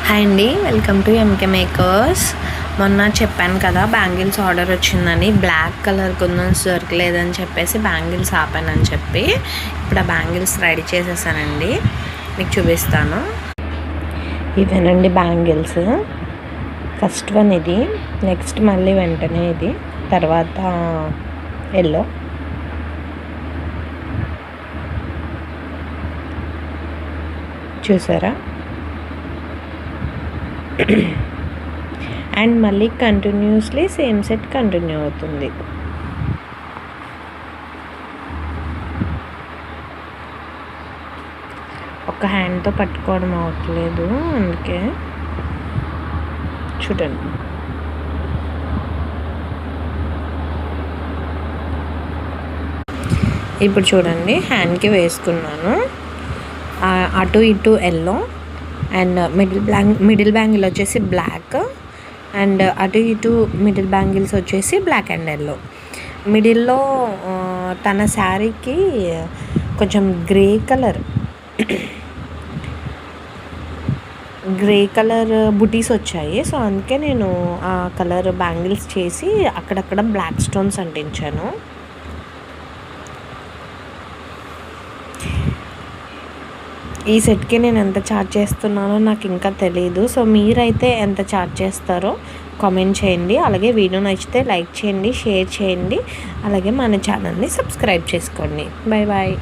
Hi అండి, welcome to MK makers. మొన్న చెప్పాను కదా బ్యాంగిల్స్ ఆర్డర్ వచ్చిందని. బ్లాక్ కలర్ కుందన్స్ దొరకలేదని చెప్పేసి బ్యాంగిల్స్ ఆపానని చెప్పి ఇప్పుడు ఆ బ్యాంగిల్స్ రెడీ చేసేసానండి. మీకు చూపిస్తాను. ఇవేనండి బ్యాంగిల్స్. ఫస్ట్ వన్ ఇది, నెక్స్ట్ మళ్ళీ వెంటనే ఇది, తర్వాత ఎల్లో, చూసారా? అండ్ మళ్ళీ కంటిన్యూస్లీ సేమ్ సెట్ కంటిన్యూ అవుతుంది. ఒక హ్యాండ్తో పట్టుకోవడం అవ్వట్లేదు, అందుకే చూడండి. ఇప్పుడు చూడండి, హ్యాండ్కి వేసుకున్నాను. అటు ఇటు ఎల్లో అండ్ మిడిల్ బ్యాంగిల్ వచ్చేసి బ్లాక్ అండ్ అటు ఇటు మిడిల్ బ్యాంగిల్స్ వచ్చేసి బ్లాక్ అండ్ ఎల్లో. మిడిల్లో తన శారీకి కొంచెం గ్రే కలర్ బుటీస్ వచ్చాయి. సో అందుకే నేను ఆ కలర్ బ్యాంగిల్స్ చేసి అక్కడక్కడ బ్లాక్ స్టోన్స్ అంటించాను. ఈ సెట్కి నేను ఎంత ఛార్జ్ చేస్తున్నానో నాకు ఇంకా తెలియదు. సో మీరైతే ఎంత ఛార్జ్ చేస్తారో కామెంట్ చేయండి. అలాగే వీడియో నచ్చితే లైక్ చేయండి, షేర్ చేయండి. అలాగే మన ఛానల్ని సబ్స్క్రైబ్ చేసుకోండి. Bye bye.